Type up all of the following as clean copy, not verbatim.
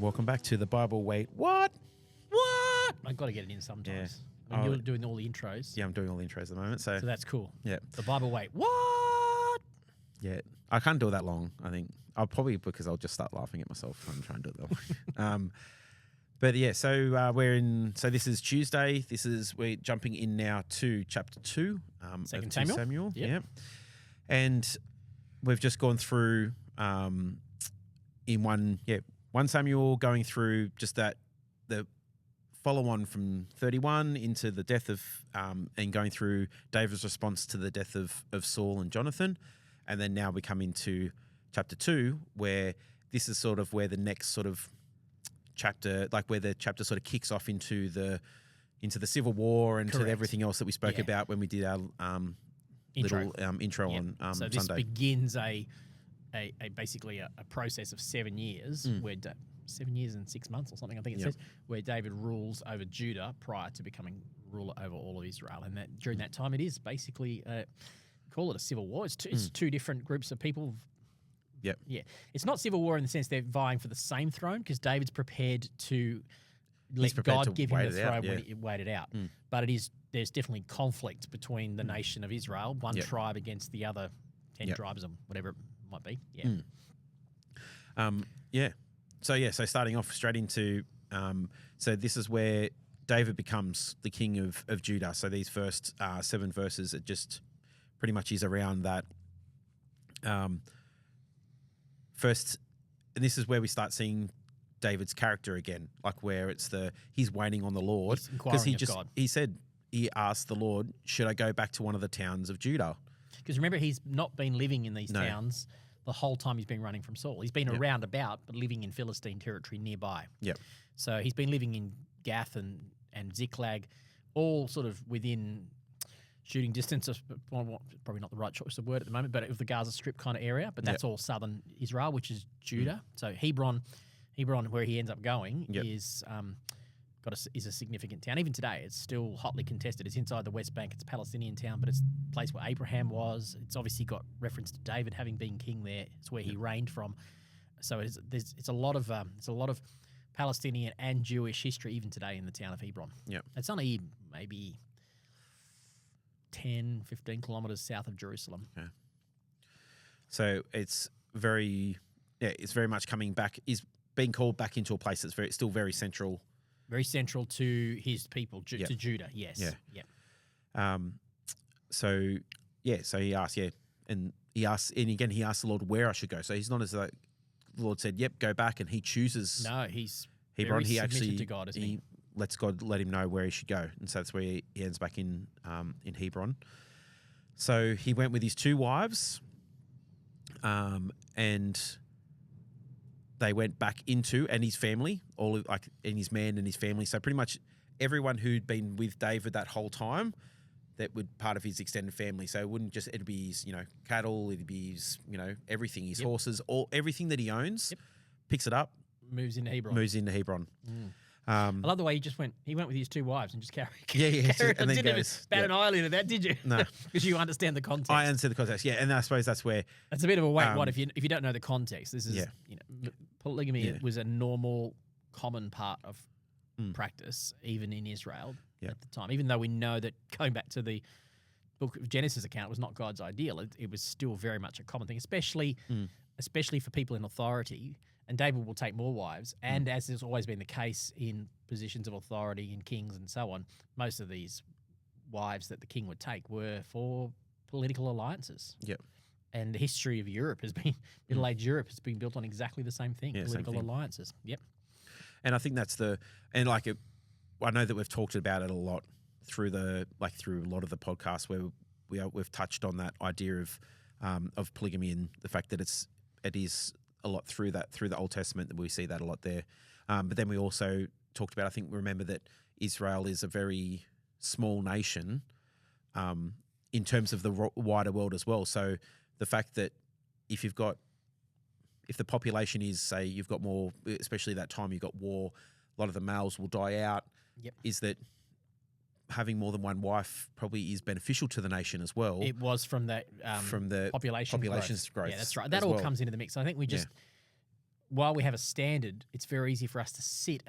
Welcome back to the Bible. Wait, what? What? I've got to get it in sometimes. Yeah. When you're doing all the intros. Yeah, I'm doing all the intros at the moment. So that's cool. Yeah. The Bible. Wait, what? Yeah. I can't do it that long, I think. I'll probably, because I'll just start laughing at myself when I'm trying to do it that long. But yeah, so this is Tuesday. We're jumping in now to chapter 2. Second of 2 Samuel. Yep. Yeah. And we've just gone through in 1 Samuel, going through just the follow on from 31 into the death of and going through David's response to the death of Saul and Jonathan. And then now we come into chapter 2, where this is sort of where the next sort of chapter, like where the chapter sort of kicks off into the Civil War and to everything else that we spoke about when we did our little intro on so Sunday. this begins basically a process of 7 years, where 7 years and 6 months or something, I think it says, where David rules over Judah prior to becoming ruler over all of Israel. And that during that time, it is basically call it a civil war. It's two different groups of people. Yep. Yeah. It's not civil war in the sense they're vying for the same throne, because David's prepared to let God give him the throne when he wait it out. But there's definitely conflict between the nation of Israel, one tribe against the other 10 tribes or whatever it might be. Yeah. So starting off straight into, so this is where David becomes the king of Judah. So these first 7 verses, it just pretty much is around that. First, and this is where we start seeing David's character again, like where he's waiting on the Lord, because he asked the Lord, should I go back to one of the towns of Judah? Because remember, he's not been living in these towns the whole time he's been running from Saul. He's been around about, but living in Philistine territory nearby. Yep. So he's been living in Gath and Ziklag, all sort of within shooting distance of, probably not the right choice of word at the moment, but of the Gaza Strip kind of area. But that's all southern Israel, which is Judah. So Hebron, where he ends up going, is is a significant town. Even today, it's still hotly contested. It's inside the West Bank. It's a Palestinian town, but it's a place where Abraham was. It's obviously got reference to David having been king there. It's where he reigned from. So it's a lot of Palestinian and Jewish history even today in the town of Hebron. Yep. It's only maybe 10, 15 kilometers south of Jerusalem. Okay. So it's very much coming back. Is being called back into a place that's still very central. Very central to his people, to Judah, yes. Yeah. So he asked, and he asked the Lord where I should go. So he's not as like the Lord said, yep, go back, and he chooses. No, he's Hebron. Very submitted to God, isn't he? Lets God let him know where he should go, and so that's where he ends back in Hebron. So he went with his 2 wives, and they went back into, and his family, and his man and his family. So pretty much everyone who'd been with David that whole time, that would part of his extended family. So it'd be his, cattle, it'd be his, everything, his horses, everything that he owns, picks it up, moves into Hebron. I love the way he went with his 2 wives and just carried and then didn't even bat an eyelid at that, did you? No. Because you understand the context. I understand the context, and I suppose that's where... That's a bit of a wait, what, if you don't know the context. This is, polygamy was a normal, common part of practice, even in Israel at the time. Even though we know that, going back to the book of Genesis account, it was not God's ideal. It was still very much a common thing, especially for people in authority. And David will take more wives. And as has always been the case in positions of authority in kings and so on, most of these wives that the king would take were for political alliances. Yep. And the history of Europe has been, Middle-aged Europe has been built on exactly the same thing, political alliances. Yep. And I think that's I know that we've talked about it a lot through a lot of the podcasts where we've touched on that idea of polygamy and the fact that it is a lot through the Old Testament, that we see that a lot there. But then we also talked about, remember that Israel is a very small nation in terms of the wider world as well. So the fact that if the population is, say, you've got more, especially that time you've got war, a lot of the males will die out, is that having more than one wife probably is beneficial to the nation as well. It was from that from the population growth. Yeah, that's right. That all comes into the mix. I think while we have a standard, it's very easy for us to sit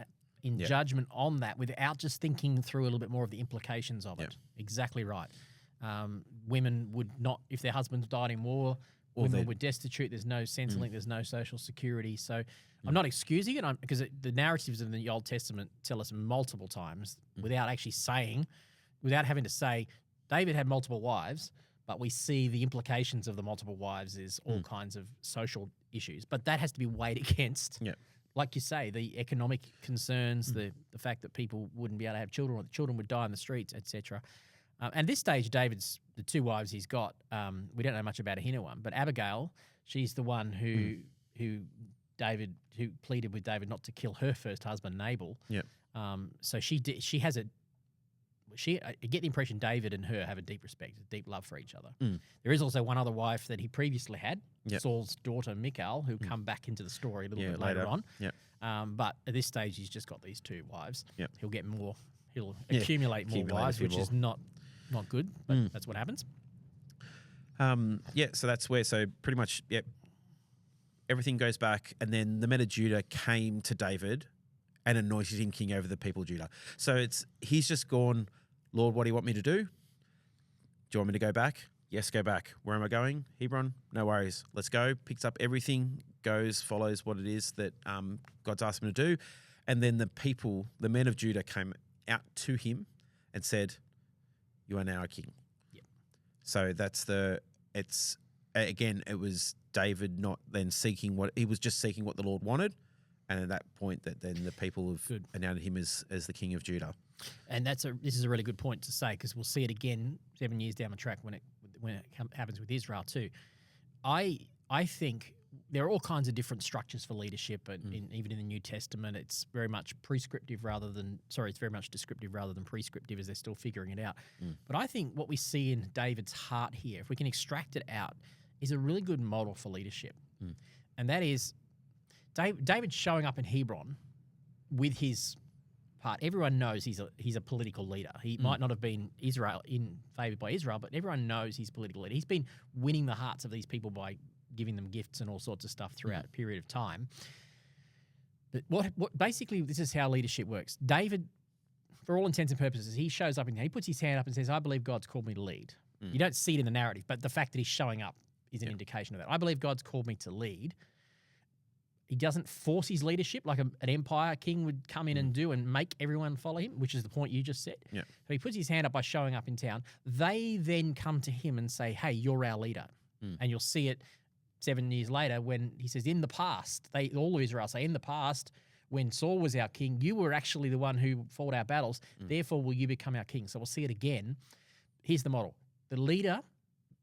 in judgment on that without just thinking through a little bit more of the implications of it. Exactly right. Women would not, if their husbands died in war, women were destitute. There's no Centrelink. There's no social security. So I'm not excusing it because the narratives in the Old Testament tell us multiple times without actually saying, without having to say, David had multiple wives, but we see the implications of the multiple wives is all kinds of social issues. But that has to be weighed against, like you say, the economic concerns, the fact that people wouldn't be able to have children or the children would die in the streets, etc. And this stage, David's, the two wives he's got, we don't know much about Ahinoam, but Abigail, she's the one who pleaded with David not to kill her first husband, Nabal. So she has I get the impression David and her have a deep respect, a deep love for each other. There is also one other wife that he previously had, Saul's daughter, Michal, who come back into the story a little bit later on. But at this stage, he's just got these two wives. He'll get more. He'll accumulate more wives, which is not good, but that's what happens. So that's where, pretty much, everything goes back, and then the men of Judah came to David and anointed him king over the people of Judah. So he's just gone, Lord, what do you want me to do? Do you want me to go back? Yes, go back. Where am I going? Hebron? No worries. Let's go. Picks up everything, goes, follows what it is that God's asked him to do. And then the men of Judah came out to him and said, you are now a king. So it was David not then seeking he was just seeking what the Lord wanted. And at that point, then the people have announced him as the king of Judah. And this is a really good point to say, because we'll see it again 7 years down the track when it happens with Israel too. I think there are all kinds of different structures for leadership, and even in the New Testament, it's very much prescriptive it's very much descriptive rather than prescriptive, as they're still figuring it out. But I think what we see in David's heart here, if we can extract it out, is a really good model for leadership. And that is David showing up in Hebron with his part. Everyone knows he's a political leader. He might not have been favoured by Israel, but everyone knows he's a political leader. He's been winning the hearts of these people by giving them gifts and all sorts of stuff throughout a period of time. But what basically, this is how leadership works. David, for all intents and purposes, he shows up he puts his hand up and says, I believe God's called me to lead. You don't see it in the narrative, but the fact that he's showing up is an indication of that. I believe God's called me to lead. He doesn't force his leadership like an empire king would come in and do and make everyone follow him, which is the point you just said. So he puts his hand up by showing up in town. They then come to him and say, hey, you're our leader. And you'll see it 7 years later when he says, in the past, all of Israel say, in the past, when Saul was our king, you were actually the one who fought our battles. Therefore, will you become our king? So we'll see it again. Here's the model. The leader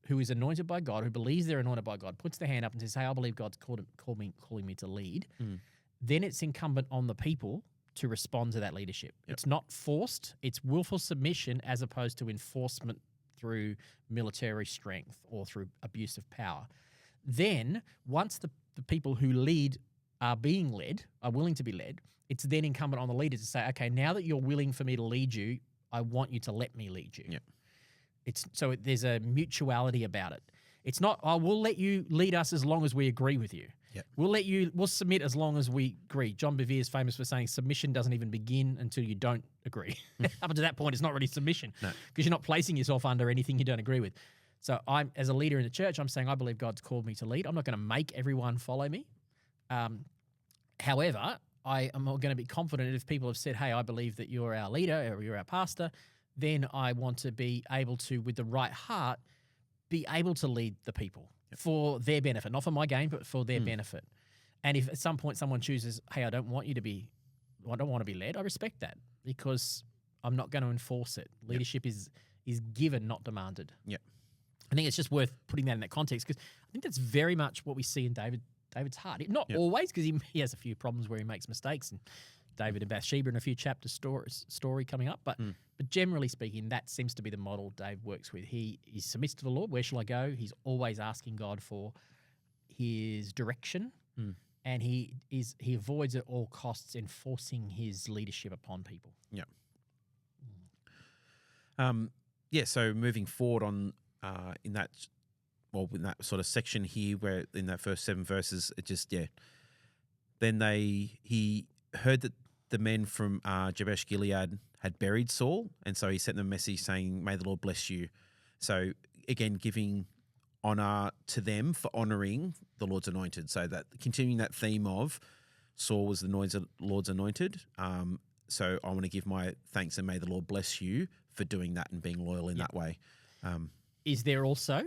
who is anointed by God, who believes they're anointed by God, puts their hand up and says, hey, I believe God's calling me to lead. Then it's incumbent on the people to respond to that leadership. It's not forced. It's willful submission as opposed to enforcement through military strength or through abuse of power. Then, once the people who lead are being led, are willing to be led, it's then incumbent on the leader to say, okay, now that you're willing for me to lead you, I want you to let me lead you. There's a mutuality about it. It's not, we'll let you lead us as long as we agree with you. We'll submit as long as we agree. John Bevere is famous for saying submission doesn't even begin until you don't agree. Up to that point, it's not really submission because you're not placing yourself under anything you don't agree with. So as a leader in the church, I'm saying I believe God's called me to lead. I'm not going to make everyone follow me. However, I am going to be confident if people have said, hey, I believe that you're our leader or you're our pastor, then I want to be able to, with the right heart, be able to lead the people for their benefit, not for my gain, but for their benefit. And if at some point someone chooses, hey, I don't want to be led, I respect that because I'm not going to enforce it. Leadership is given, not demanded. I think it's just worth putting that in that context because I think that's very much what we see in David's heart. Not always, because he has a few problems where he makes mistakes, and David and Bathsheba in a few chapters story coming up. But generally speaking, that seems to be the model Dave works with. He submits to the Lord. Where shall I go? He's always asking God for his direction, and he avoids at all costs enforcing his leadership upon people. So moving forward on in that sort of section here, where in that first 7 verses, it just then he heard that the men from Jabesh Gilead had buried Saul, and so he sent them a message saying, "May the Lord bless you." So again, giving honor to them for honoring the Lord's anointed. So that continuing that theme of Saul was the Lord's anointed. So I want to give my thanks and may the Lord bless you for doing that and being loyal in that way. Is there also,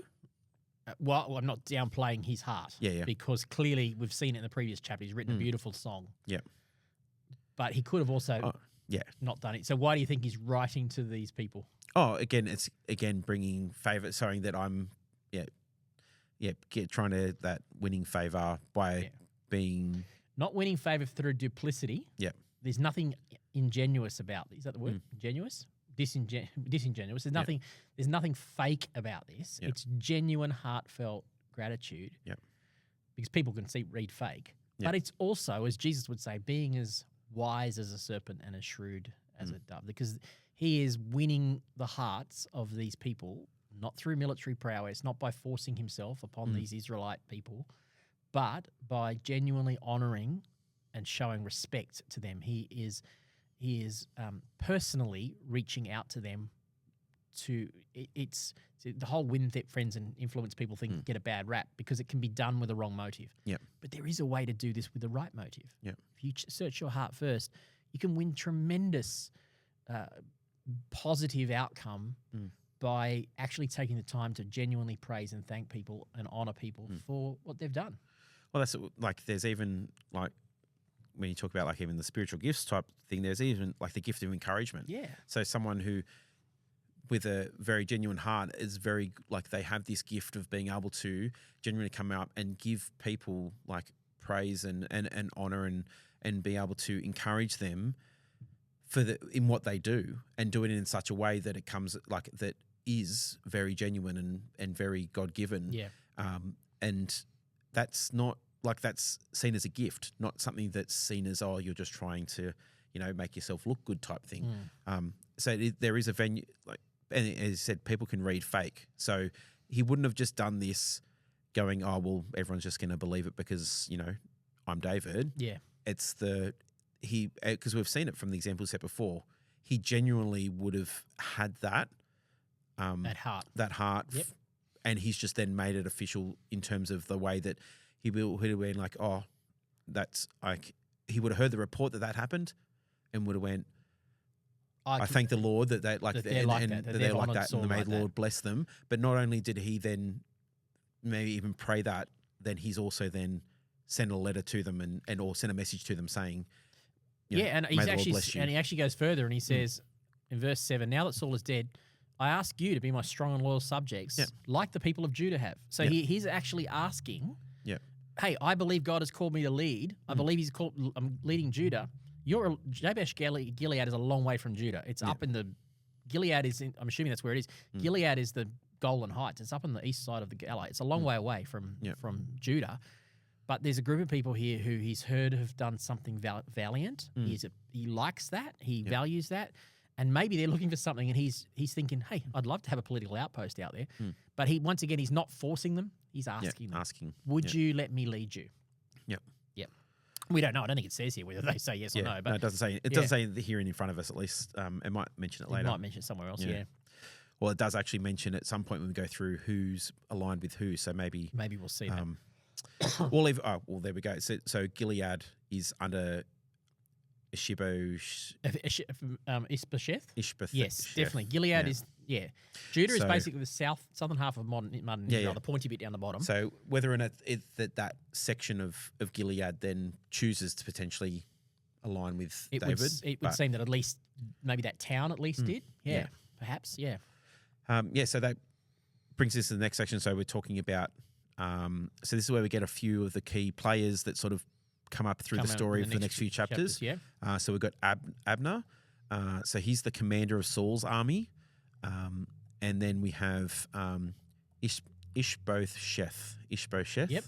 well, I'm not downplaying his heart. Yeah. Because clearly we've seen it in the previous chapter. He's written a beautiful song. Yeah. But he could have also not done it. So why do you think he's writing to these people? Oh, again, it's bringing favor, showing that I'm, trying to that winning favor by being not winning favor through duplicity. Yeah. There's nothing ingenuous about this. Is that the word? Ingenuous? Disingenuous. There's nothing fake about this. Yep. It's genuine, heartfelt gratitude. Yep. Because people can read fake. Yep. But it's also, as Jesus would say, being as wise as a serpent and as shrewd as a dove. Because he is winning the hearts of these people, not through military prowess, not by forcing himself upon these Israelite people, but by genuinely honoring and showing respect to them. He is personally reaching out to them. It's the whole win friends and influence people thing get a bad rap because it can be done with the wrong motive. Yeah. But there is a way to do this with the right motive. Yeah. If you search your heart first, you can win tremendous positive outcome by actually taking the time to genuinely praise and thank people and honor people for what they've done. Well, that's like there's even like when you talk about like even the spiritual gifts type thing, there's even like the gift of encouragement. Yeah. So someone who with a very genuine heart is very like they have this gift of being able to genuinely come out and give people like praise and honor and be able to encourage them in what they do and do it in such a way that it comes like that is very genuine and very God-given. Yeah. And that's not like that's seen as a gift, not something that's seen as, oh, you're just trying to, make yourself look good type thing. So there is a venue, like, and as you said, people can read fake. So he wouldn't have just done this going, oh, well, everyone's just going to believe it because, I'm David. Yeah. It's because we've seen it from the examples set before, he genuinely would have had that heart. Yep. And he's just then made it official in terms of the way that he would have been like, oh, that's like, he would have heard the report that happened and would have went, I thank the Lord that they like that they're like that and may the Lord bless them. But not only did he then maybe even pray that, then he's also then sent a letter to them and or sent a message to them saying, and he actually goes further and he says in verse 7, now that Saul is dead, I ask you to be my strong and loyal subjects, like the people of Judah have. So he's actually asking, hey, I believe God has called me to lead. I believe I'm leading Judah. Jabesh Gilead is a long way from Judah. It's up in the Gilead is in, I'm assuming that's where it is. Gilead is the Golan Heights. It's up on the east side of the Galilee. It's a long way away from Judah. But there's a group of people here who he's heard have done something valiant. He likes that. He values that. And maybe they're looking for something and he's thinking, hey, I'd love to have a political outpost out there. But once again, he's not forcing them. He's asking them. Would you let me lead you? Yep. We don't know. I don't think it says here whether they say yes or no. But no, it doesn't say. It doesn't say here in front of us at least. It might mention it later. It might mention it somewhere else, Well, it does actually mention at some point when we go through who's aligned with who. So maybe we'll see that. There we go. So Gilead is under Ishbosheth. Yes, definitely. Gilead is Judah is basically the southern half of modern Israel, the pointy bit down the bottom. So whether or not that section of Gilead then chooses to potentially align with David, it would seem that at least maybe that town at least did. Yeah, perhaps. Yeah. So that brings us to the next section. So we're talking about. So this is where we get a few of the key players that sort of come up through the story for the next few chapters. So we've got Abner. So he's the commander of Saul's army. And then we have Ishbosheth. Yep.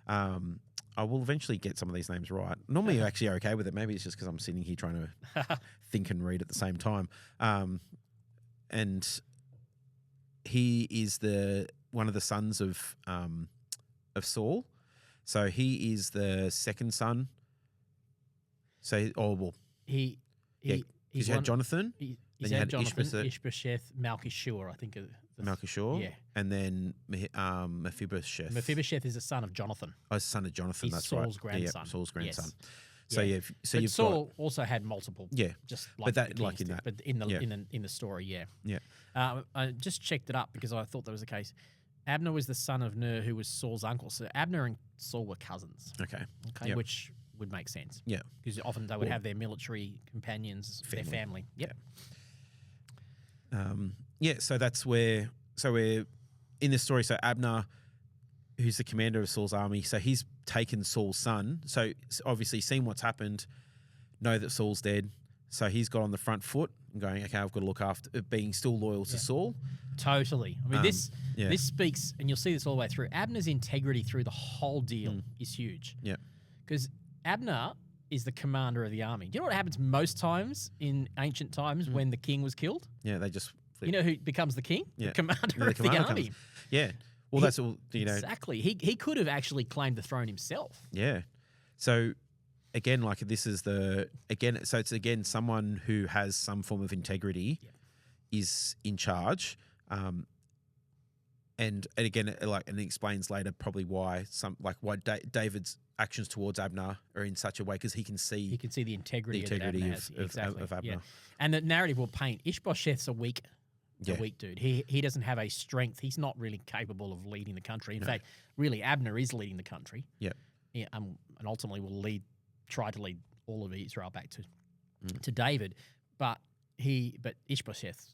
I will eventually get some of these names right. Normally, you're actually okay with it. Maybe it's just because I'm sitting here trying to think and read at the same time. And he is one of the sons of Saul. So he is the second son So, He yeah, he because you had Jonathan, He's then you had had Jonathan, Ishbosheth, Malchishua, I think. Melchishua, Yeah. and then Mephibosheth. Mephibosheth is the son of Jonathan. Oh, he's the son of Jonathan. He's that's Saul's right. grandson. Yeah, Saul's grandson. Yes. So Yeah. so But you've Saul got also had multiple. Yeah. Just But like that- the like kings in did, that. but in the Yeah. in the story, yeah. Yeah. I just checked it up because I thought that was the case. Abner was the son of Ner, who was Saul's uncle. So Abner and Saul were cousins. Okay. Okay, Yep. which would make sense. Yeah. Because often they would Well, have their military companions, their family. Yep. So that's where. So we're in this story. So Abner, who's the commander of Saul's army, so he's taken Saul's son. So obviously, seen what's happened, know that Saul's dead. So he's got on the front foot and going, okay, I've got to look after being still loyal to Saul. Totally. I mean, this yeah. this speaks, and you'll see this all the way through. Abner's integrity through the whole deal is huge. Yeah. Because Abner is the commander of the army. Do you know what happens most times in ancient times when the king was killed? Yeah, they just flip. You know who becomes the king? Yeah. The commander The of commander the army. comes. Yeah. Well, that's all, Exactly. He could have actually claimed the throne himself. Yeah. So again, like this is so it's again someone who has some form of integrity is in charge. And again, and it explains later probably why David's actions towards Abner are in such a way because he can see the integrity of Abner. Yeah. And the narrative will paint Ishbosheth's a weak dude. He doesn't have a strength. He's not really capable of leading the country. In fact, really, Abner is leading the country. Yeah. And ultimately will try to lead all of Israel back to David. But Ishbosheth,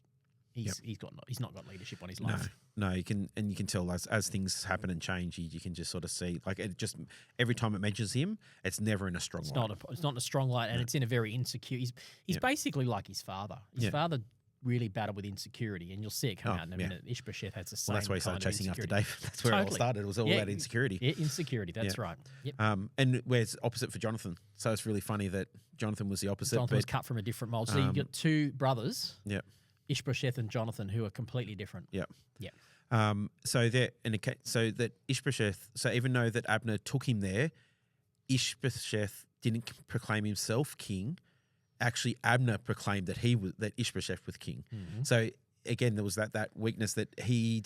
he's not got leadership on his life. No, you can tell as things happen and change, you can just sort of see it just every time it mentions him, it's never in a strong light. It's not in a strong light, and it's in a very insecure. He's basically like his father. His father really battled with insecurity, and you'll see it come out in a minute. Ishbosheth has the same. Well, that's why he started kind of chasing after insecurity. David. That's where it all started. It was all about insecurity. Yeah, insecurity. That's right. Yep. And where's opposite for Jonathan? So it's really funny that Jonathan was the opposite. Jonathan was cut from a different mold. So you've got two brothers. Yeah. Ishbosheth and Jonathan, who are completely different. Yeah. Yeah. So that Ishbosheth. So even though that Abner took him there, Ishbosheth didn't proclaim himself king. Actually, Abner proclaimed that Ishbosheth was king. Mm-hmm. So again, there was that weakness that he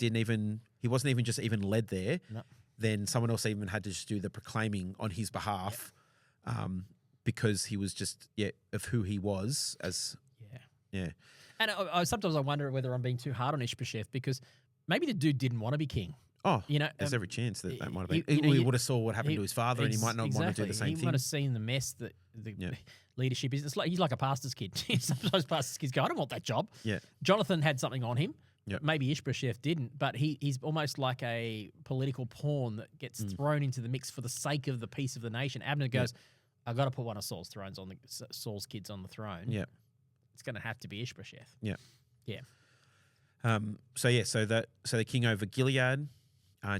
wasn't even led there. No. Then someone else even had to just do the proclaiming on his behalf, because he was just of who he was as yeah. And sometimes I wonder whether I'm being too hard on Ishbosheth because maybe the dude didn't want to be king. Oh, there's every chance that might have been. He would have saw what happened to his father, and he might not want to do the same thing. He might have seen the mess that the leadership is. He's like a pastor's kid. Sometimes pastors' kids go, I don't want that job. Yeah. Jonathan had something on him. Yep. Maybe Ishbosheth didn't, but he's almost like a political pawn that gets thrown into the mix for the sake of the peace of the nation. Abner goes, I've got to put one of Saul's kids on the throne. Yeah. It's going to have to be Ishbosheth. Yeah. Yeah. So the king over Gilead,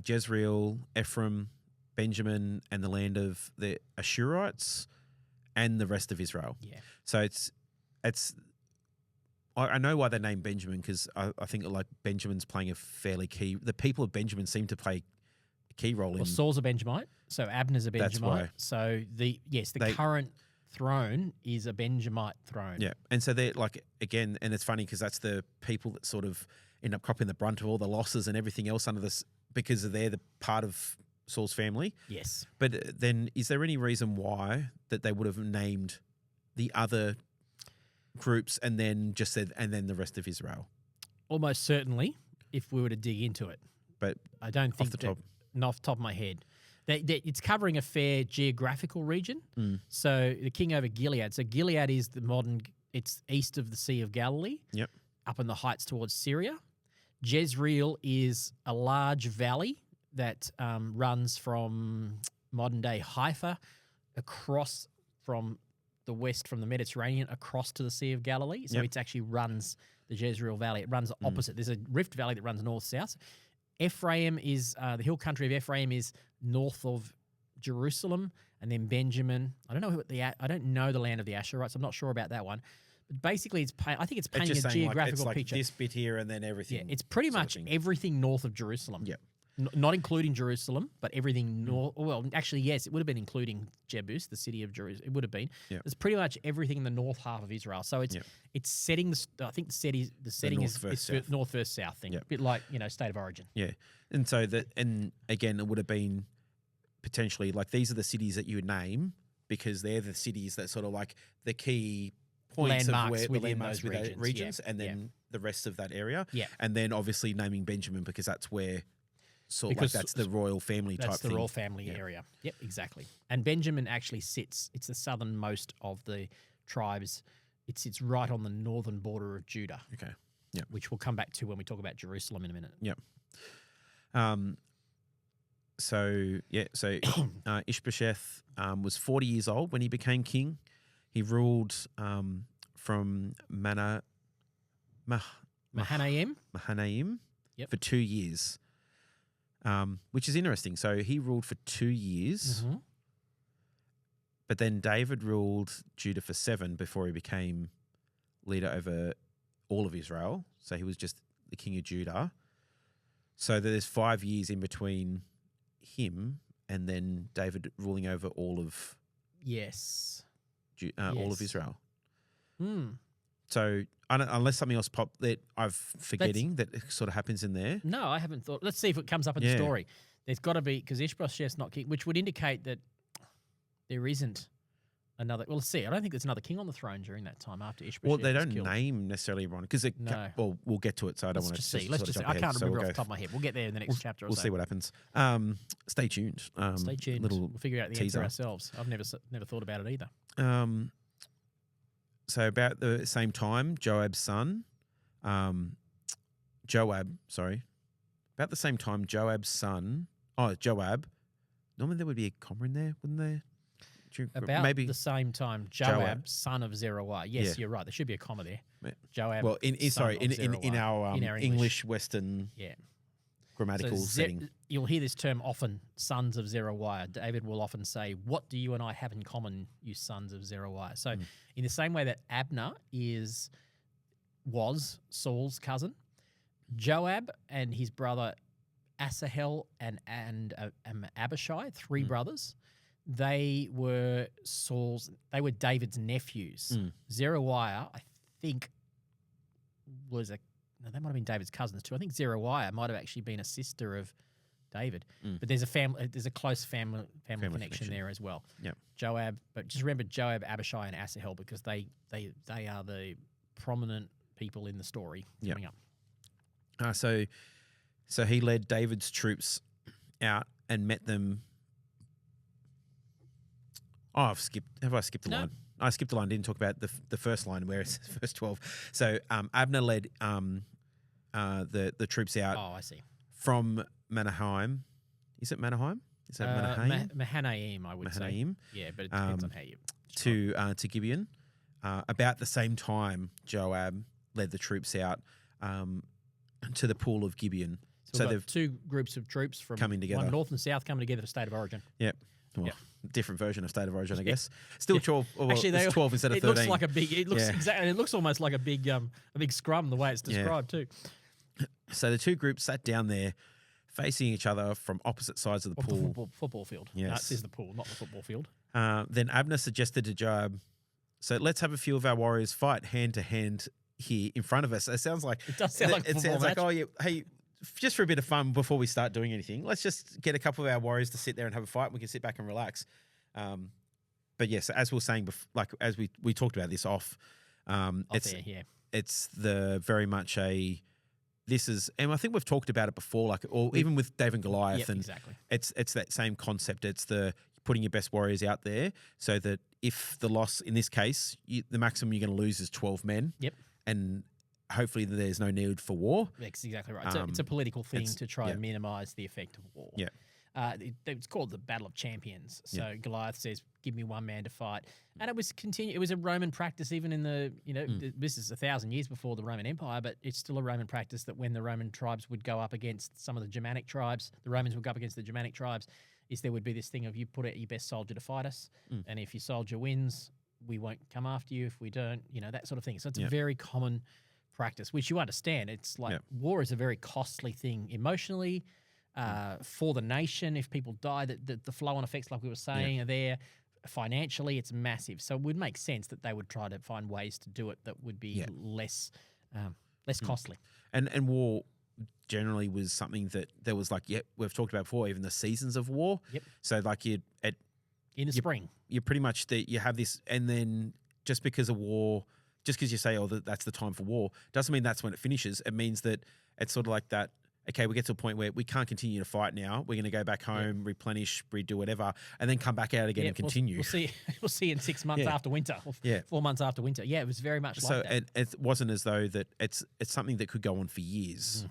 Jezreel, Ephraim, Benjamin, and the land of the Ashurites, and the rest of Israel. Yeah. So I know why they named Benjamin because I think Benjamin's playing a fairly key. The people of Benjamin seem to play a key role in. Well, Saul's a Benjamite, so Abner's a Benjamite. That's why. So the current throne is a Benjamite throne. Yeah, and so they're again, and it's funny because that's the people that sort of end up copping the brunt of all the losses and everything else under this because they're the part of Saul's family. Yes. But then is there any reason why that they would have named the other groups and then just said, and then the rest of Israel? Almost certainly, if we were to dig into it. But I don't think off the top of my head. It's covering a fair geographical region. So the king over Gilead. So Gilead is it's east of the Sea of Galilee. Yep. Up in the heights towards Syria. Jezreel is a large valley that runs from modern-day Haifa across from the west, from the Mediterranean, across to the Sea of Galilee. So it actually runs the Jezreel Valley. It runs opposite. There's a rift valley that runs north-south. Ephraim is, the hill country of Ephraim is north of Jerusalem, and then Benjamin. I don't know the land of the Ashurites. I'm not sure about that one. But basically, I think it's painting a geographical it's picture. This bit here and then everything. Yeah, it's pretty much everything north of Jerusalem. Yeah. Not including Jerusalem, but everything north. Well, actually, yes, it would have been including Jebus, the city of Jerusalem. It would have been. Yep. It's pretty much everything in the north half of Israel. So it's setting. I think the setting north is versus south. north versus south thing. Yep. A bit like state of origin. Yeah, and so and again, it would have been potentially like these are the cities that you would name because they're the cities that sort of like the key points Landmarks of where the within landmarks those within regions. and then the rest of that area. Yeah. And then obviously naming Benjamin because that's where Because that's the royal family type That's the thing. royal family area. Yep, exactly. And Benjamin actually sits. It's the southernmost of the tribes. It sits right on the northern border of Judah. Okay. Yeah. Which we'll come back to when we talk about Jerusalem in a minute. Yep. So Ishbosheth was 40 years old when he became king. He ruled from Mahanaim. Yep. for 2 years, which is interesting. So he ruled for 2 years, but then David ruled Judah for 7 before he became leader over all of Israel. So he was just the king of Judah. So there's 5 years in between him and then David ruling over all of all of Israel. So unless something else popped that I'm forgetting that sort of happens in there. No, I haven't thought. Let's see if it comes up in the story. There's got to be, because Ishbosheth's not king, which would indicate that there isn't another. Well, let's see. I don't think there's another king on the throne during that time after Ishbosheth. Well, they was don't killed. name necessarily everyone because No. we'll get to it. So I don't want to Let's just see. Let's just see. I can't remember off the top of my head. We'll get there in the next chapter or We'll so. see what happens. Stay tuned. Stay tuned. Little We'll figure out the teaser. answer ourselves. I've never thought about it either. So about the same time, Joab's son, about the same time, Joab. Normally there would be a comma in there, wouldn't there? About maybe the same time, Joab, son of Zeruiah. Yes, you're right. There should be a comma there. Yeah. Joab. Well, in our English English Western grammatical setting. You'll hear this term often, sons of Zeruiah. David will often say, "What do you and I have in common, you sons of Zeruiah?" So, in the same way that Abner was Saul's cousin, Joab and his brother Asahel and Abishai, three brothers, they were David's nephews. Zeruiah, I think, they might have been David's cousins too. I think Zeruiah might have actually been a sister of David. But there's a close family connection there as well. Yep. Joab, but just remember Joab, Abishai, and Asahel because they are the prominent people in the story coming up. So he led David's troops out and met them. Oh, have I skipped a line? I skipped a line. Didn't talk about the first line where it's verse 12. So Abner led the troops out. Oh, I see. From Mahanaim. Is it Mahanaim? Is that Mahanaim? Mahanaim, I would say. Yeah, but it depends on how you. To Gibeon. About the same time, Joab led the troops out to the pool of Gibeon. So they've two groups of troops from coming together. One north and south coming together to state of origin. Yep. Well, different version of state of origin, I guess. Still 12. Well, actually, it's 12 instead of 13. It looks like a big. It looks exactly. It looks almost like a big scrum the way it's described too. So the two groups sat down there, facing each other from opposite sides of the pool. Football field. Yes. No, it says the pool, not the football field. Then Abner suggested to Joab, "So let's have a few of our warriors fight hand to hand here in front of us." It sounds like it does sound like it sounds like hey. Just for a bit of fun before we start doing anything, let's just get a couple of our warriors to sit there and have a fight. And we can sit back and relax. But yes, as we were saying, as we talked about this it's the very much and I think we've talked about it before, even with David and Goliath, and exactly. It's that same concept. It's the putting your best warriors out there so that if the loss in this case, the maximum you're going to lose is 12 men. Yep, and hopefully there's no need for war. That's exactly right. It's a political thing to try and minimise the effect of war. Yeah. It's called the Battle of Champions. So Goliath says, "Give me one man to fight," and it was It was a Roman practice, even in the this is 1,000 years before the Roman Empire, but it's still a Roman practice that when the Roman tribes would go up against some of the Germanic tribes, the Romans would go up against the Germanic tribes. There would be this thing of you put out your best soldier to fight us, and if your soldier wins, we won't come after you. If we don't, that sort of thing. So it's a very common practice, which you understand. It's like war is a very costly thing emotionally. for the nation. If people die, the flow-on effects, like we were saying, are there. Financially, it's massive. So it would make sense that they would try to find ways to do it that would be less costly. And war generally was something that there was like, we've talked about before, even the seasons of war. Yep. So like in the spring. You're pretty much you have this, and then just because of war, just because you say, that's the time for war, doesn't mean that's when it finishes. It means that it's sort of like that, okay, we get to a point where we can't continue to fight now. We're going to go back home, replenish, redo whatever, and then come back out again and continue. We'll see. We'll see in 6 months after winter. 4 months after winter. Yeah, it was very much like that. So it wasn't as though that it's something that could go on for years.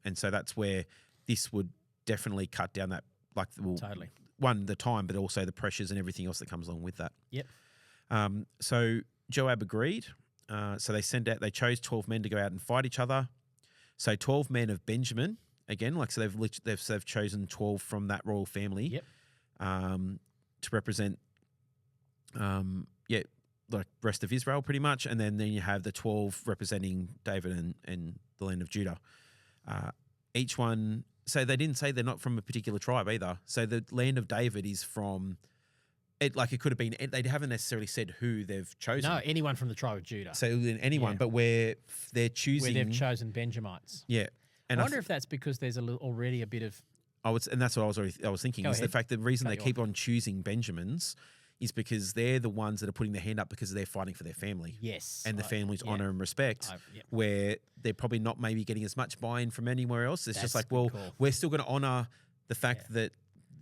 And so that's where this would definitely cut down that, totally. One, the time, but also the pressures and everything else that comes along with that. Yep. So Joab agreed. So they chose 12 men to go out and fight each other. So 12 men of Benjamin, again, so they've chosen 12 from that royal family to represent, rest of Israel pretty much. And then you have the 12 representing David and the land of Judah. Each one, so they didn't say they're not from a particular tribe either. So the land of David is from... it could have been, they haven't necessarily said who they've chosen. No, anyone from the tribe of Judah. So anyone, but where they're choosing. Where they've chosen Benjamites. Yeah. And I wonder if that's because there's already a bit of. And that's what I was thinking, the fact the reason they keep on choosing Benjamins is because they're the ones that are putting their hand up because they're fighting for their family. Yes. And the family's honour and respect, where they're probably not maybe getting as much buy-in from anywhere else. It's just we're still going to honour the fact that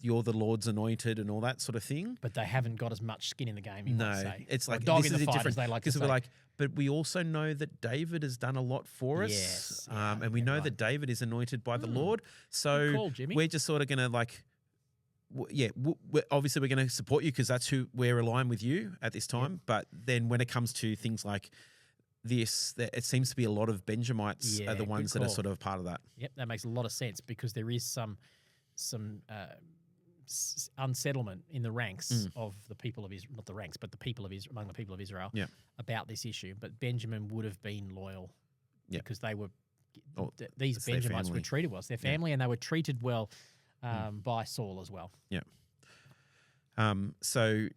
you're the Lord's anointed and all that sort of thing. But they haven't got as much skin in the game, you might say. It's like, dog this in the is a fight, different, as they like to say. we're but we also know that David has done a lot for us. Yes. And we know that David is anointed by the Lord. So Good call, Jimmy. we're just sort of going to obviously we're going to support you because that's who we're aligned with you at this time. Yep. But then when it comes to things like this, it seems to be a lot of Benjamites are the ones that are sort of part of that. Yep, that makes a lot of sense because there is some unsettlement in the ranks of the people of Israel, not the ranks, but the people of Israel, among the people of Israel about this issue. But Benjamin would have been loyal because they were, these Benjamites were treated well. It's their family and they were treated well by Saul as well. Yeah. So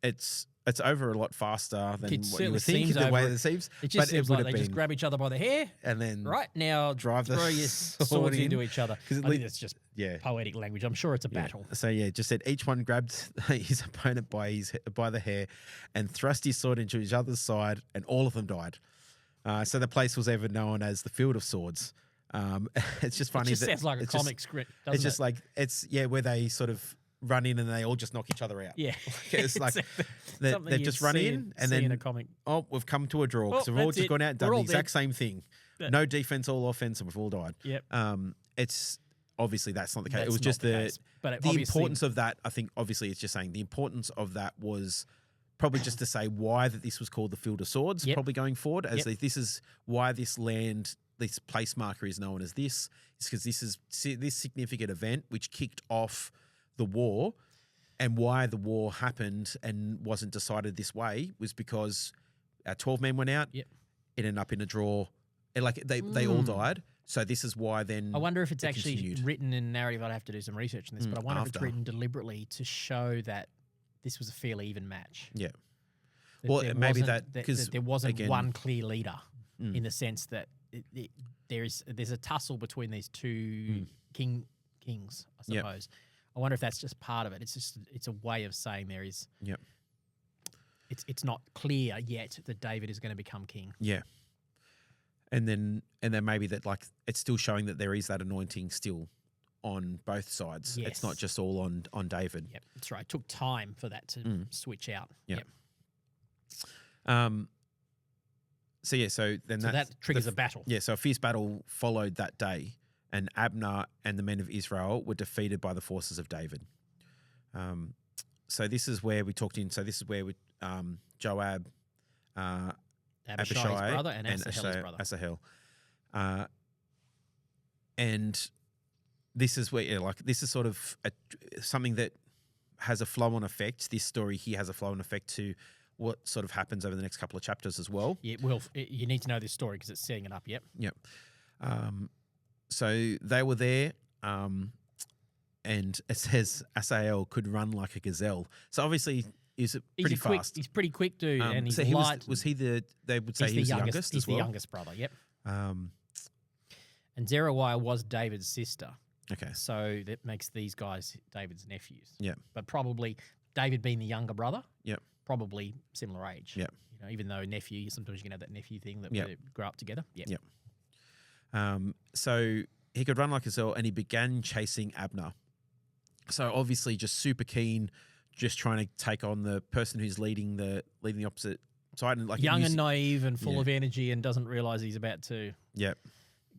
it's over a lot faster than what you would think, the way it seems. It just seems like they just grab each other by the hair and then right now throw your swords into each other. I think that's just poetic language. I'm sure it's a battle. So just said each one grabbed his opponent by the hair and thrust his sword into each other's side, and all of them died. So the place was ever known as the Field of Swords. It's just funny. It just sounds like a comic script, doesn't it? It's just like, where they sort of run in and they all just knock each other out. Yeah. It's like they just run in and then, in a comic. We've come to a draw because we've all just gone out and done the exact same thing. Yeah. No defense, all offense, and we've all died. Yep. It's obviously that's not the case. It was just the importance of that. I think obviously it's just saying the importance of that was probably just to say why that this was called the Field of Swords, probably going forward, as this is why this land, this place marker is known as this. It's because this is this significant event which kicked off the war, and why the war happened and wasn't decided this way was because our 12 men went out. Yep. It ended up in a draw. And they all died. So this is why then I wonder if it's actually continued. Written in narrative. I'd have to do some research on this, but I wonder if it's written deliberately to show that this was a fairly even match. Yeah. Maybe that because there wasn't one clear leader in the sense that there's a tussle between these two kings, I suppose. Yep. I wonder if that's just part of it. It's a way of saying there is. Yep. It's not clear yet that David is going to become king. Yeah. And then maybe that it's still showing that there is that anointing still on both sides. Yes. It's not just all on David. Yep, that's right. It took time for that to switch out. Yep. So that triggers a battle. Yeah, so a fierce battle followed that day, and Abner and the men of Israel were defeated by the forces of David. So this is where we talked in. So this is where Joab, Abishai's brother, and Asahel's brother. Asahel. And this is where, this is sort of something that has a flow-on effect. This story here has a flow-on effect to what sort of happens over the next couple of chapters as well. Yeah, well, you need to know this story because it's setting it up. Yep. Yep. So they were there. and it says Asael could run like a gazelle. So obviously he's pretty fast. He's pretty quick dude, and he's so light. Was he the? They would say he was the youngest He's as well. the youngest brother. Yep. Um, And Zeruiah was David's sister. okay. So that makes these guys David's nephews. Yeah. But probably David being the younger brother. Yep. Probably similar age. Yep. You know, even though nephew, sometimes you can have that nephew thing that Yep. they grow up together. Yep. Yep. So he could run like a gazelle, and he began chasing Abner. So obviously, just super keen, just trying to take on the person who's leading the opposite side, and like Young and naive and full Yeah. of energy, and doesn't realize he's about to Yep.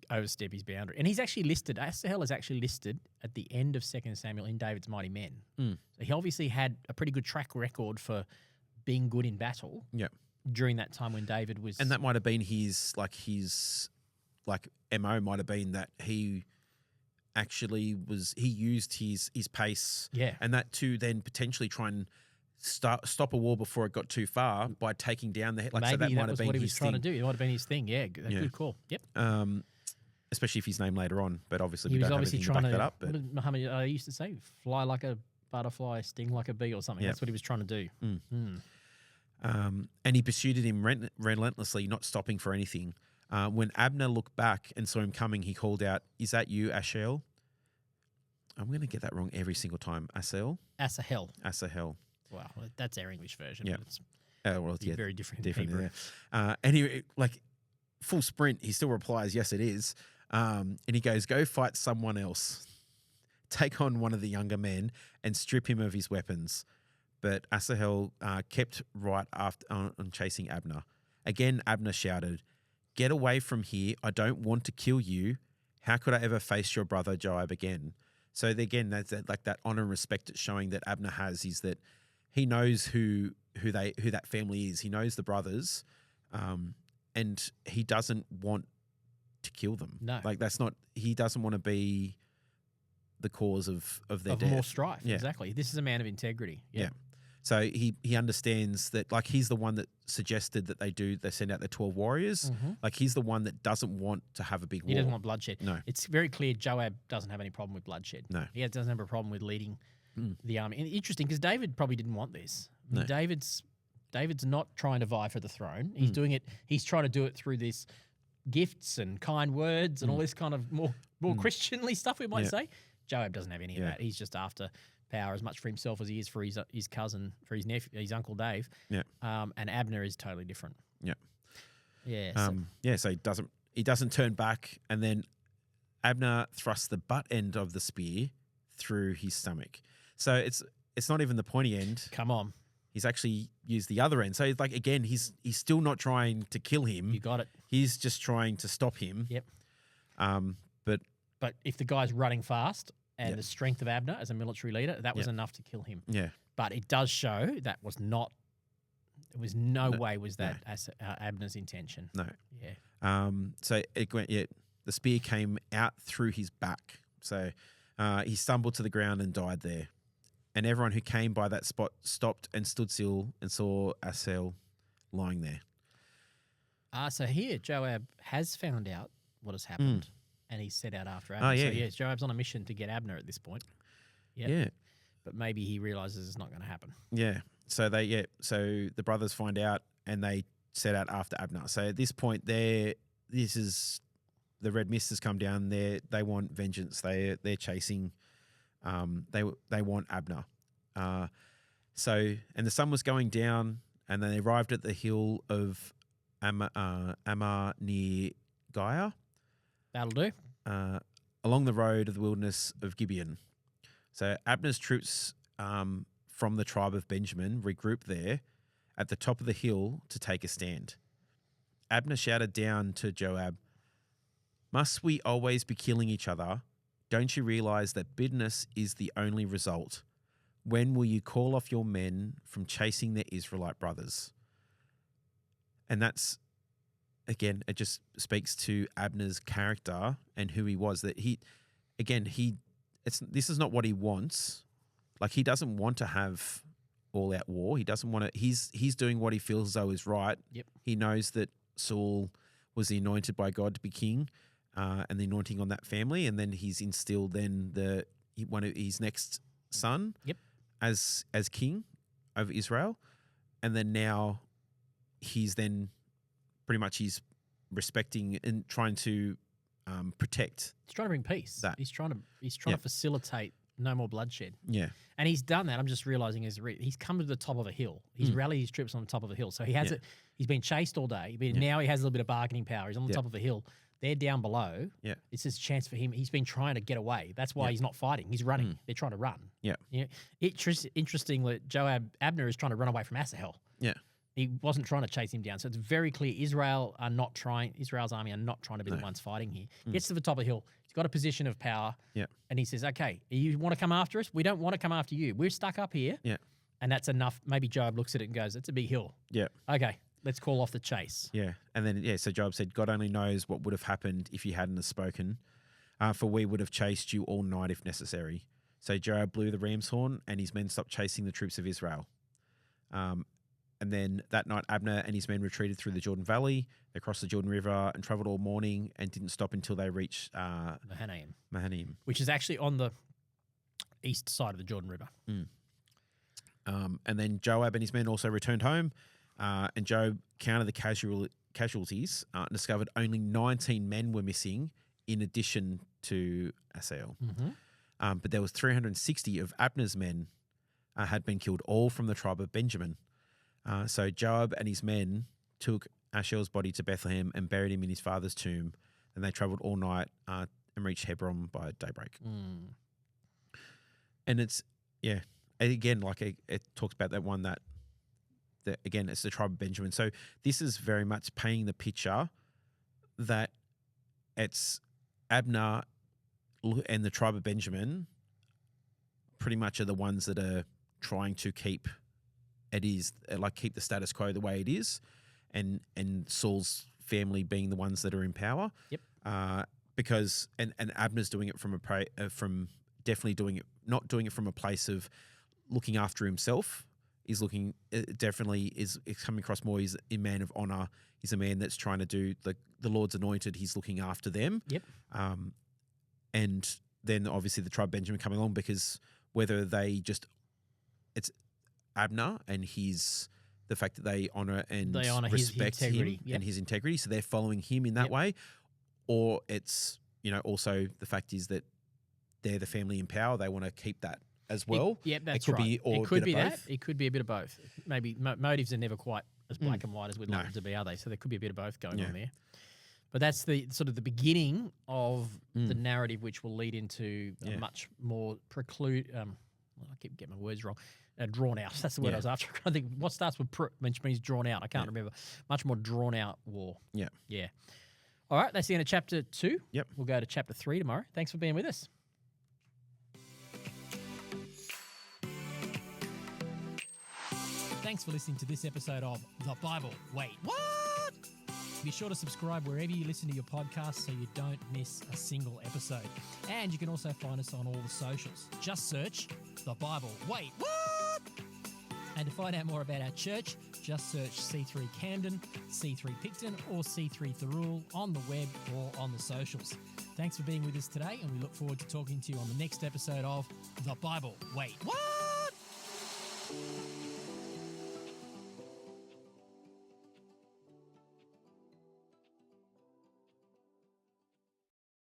overstep his boundary. And he's actually listed. Asahel is actually listed at the end of 2 Samuel in David's Mighty Men. Mm. So he obviously had a pretty good track record for being good in battle. Yep. During that time when David was, And that might have been his MO might have been that he actually used his pace, Yeah. and that to then potentially try and stop a war before it got too far by taking down the maybe so that might that have was been what he his was trying to thing. do. It might have been his thing. Yeah, good call. Yep. Especially if he's named later on, but obviously He we was don't have obviously anything to trying back to. that up. What But did Muhammad used to say? Fly like a butterfly, sting like a bee, or something. Yep. That's what he was trying to do. And he pursued him relentlessly, not stopping for anything. When Abner looked back and saw him coming, he called out, "Is that you, Asahel?" I'm going to get that wrong every single time. Asahel? Asahel. Asahel. Wow, that's our English version. Yeah. But it's Well, yeah, very different. In different. Hebrew. Yeah. And he, like, full sprint, he still replies, "Yes, it is." And he goes, "Go fight someone else. Take on one of the younger men and strip him of his weapons." But Asahel kept right after on chasing Abner. Again, Abner shouted, "Get away from here. I don't want to kill you. How could I ever face your brother Joab again?" So again, that's that honor and respect it's showing that Abner has, is that he knows who that family is. He knows the brothers, and he doesn't want to kill them. No. Like that's not. He doesn't want to be the cause of their death. More strife. Yeah. Exactly. This is a man of integrity. Yeah. So he understands that, like, he's the one that suggested that they send out the 12 warriors. Like, he's the one that doesn't want to have a big war. He doesn't want bloodshed. No. It's very clear Joab doesn't have any problem with bloodshed. No. He doesn't have a problem with leading the army. And interesting, because David probably didn't want this. I mean, No. David's not trying to vie for the throne. He's doing it. He's trying to do it through this gifts and kind words and all this kind of more Christianly stuff, we might Yeah. say. Joab doesn't have any of Yeah. that. He's just after power as much for himself as he is for his cousin, for his nephew, his uncle Dave. Yeah. And Abner is totally different. Yeah. Yeah. So he doesn't turn back, and then Abner thrusts the butt end of the spear through his stomach. So it's not even the pointy end. Come on. He's actually used the other end. So like again, he's still not trying to kill him. You got it. He's just trying to stop him. Yep. But if the guy's running fast and Yeah. the strength of Abner as a military leader, that was Yeah. enough to kill him. yeah. But it does show that was not. It was no way was that Abner's intention. No. Yeah. So it went. Yeah. The spear came out through his back. So he stumbled to the ground and died there. And everyone who came by that spot stopped and stood still and saw Asahel lying there. So here Joab has found out what has happened, and he's set out after Abner. Oh, yeah. So yes, Joab's on a mission to get Abner at this point. Yep. Yeah. But maybe he realizes it's not going to happen. Yeah. So so the brothers find out and they set out after Abner. So at this point, the red mist has come down. They want vengeance. They're chasing. They want Abner. And the sun was going down, and then they arrived at the hill of Ammah near Giah, That'll do. along the road of the wilderness of Gibeon. So Abner's troops from the tribe of Benjamin regrouped there at the top of the hill to take a stand. Abner shouted down to Joab, "Must we always be killing each other? Don't you realize that bitterness is the only result? When will you call off your men from chasing their Israelite brothers?" And that's, again, it just speaks to Abner's character and who he was. That this is not what he wants. Like, he doesn't want to have all out war. He doesn't want to. He's doing what he feels as though is right. Yep. He knows that Saul was the anointed by God to be king. and the anointing on that family, and then he's instilled then one of his next son as king over Israel, and then now he's then pretty much he's respecting and trying to protect. He's trying to bring peace. He's trying to facilitate no more bloodshed. Yeah, and he's done that. I'm just realizing he's come to the top of a hill. He's rallied his troops on the top of a hill. So he has it. He's been chased all day, but now he has a little bit of bargaining power. He's on the top of a hill. They're down below. Yeah, it's his chance for him. He's been trying to get away. That's why he's not fighting. He's running. They're trying to run. Yeah, interesting that Abner is trying to run away from Asahel. Yeah. He wasn't trying to chase him down. So it's very clear Israel's army are not trying to be the ones fighting here. Gets to the top of the hill. He's got a position of power. Yeah. And he says, okay, you want to come after us? We don't want to come after you. We're stuck up here. Yeah. And that's enough. Maybe Joab looks at it and goes, it's a big hill. Yeah. Okay, let's call off the chase. Yeah. And then, so Joab said, God only knows what would have happened if you hadn't have spoken, for we would have chased you all night if necessary. So Joab blew the ram's horn and his men stopped chasing the troops of Israel. And then that night, Abner and his men retreated through the Jordan Valley. They crossed the Jordan River and traveled all morning and didn't stop until they reached Mahanaim. Which is actually on the east side of the Jordan River. And then Joab and his men also returned home. And Joab counted the casualties and discovered only 19 men were missing in addition to Asahel. But there was 360 of Abner's men had been killed, all from the tribe of Benjamin. So Joab and his men took Ashel's body to Bethlehem and buried him in his father's tomb. And they traveled all night and reached Hebron by daybreak. And it's, again, like it talks about that one that again, it's the tribe of Benjamin. So this is very much painting the picture that it's Abner and the tribe of Benjamin pretty much are the ones that are trying to keep the status quo the way it is, and Saul's family being the ones that are in power. Because Abner's doing it from definitely doing it, not doing it from a place of looking after himself. He's looking definitely is coming across more. He's a man of honor. He's a man that's trying to do the Lord's anointed. He's looking after them. And then obviously the tribe of Benjamin coming along, because whether it's Abner and the fact that they honor and respect him and his integrity, so they're following him in that way, or it's also the fact is that they're the family in power, they want to keep that as well. That's right. It could be that. It could be a bit of both. Maybe motives are never quite as black and white as we'd like them to be, are they? So there could be a bit of both going on there. But that's the sort of the beginning of the narrative, which will lead into a much more I keep getting my words wrong. Drawn out. That's the word I was after. I think what starts with which means drawn out. I can't remember. Much more drawn out war. Yeah. All right. That's the end of chapter 2. We'll go to chapter 3 tomorrow. Thanks for being with us. Thanks for listening to this episode of The Bible. Wait, what? Be sure to subscribe wherever you listen to your podcast so you don't miss a single episode. And you can also find us on all the socials. Just search The Bible. Wait, what? And to find out more about our church, just search C3 Camden, C3 Picton, or C3 Thirroul on the web or on the socials. Thanks for being with us today, and we look forward to talking to you on the next episode of The Bible. Wait, what?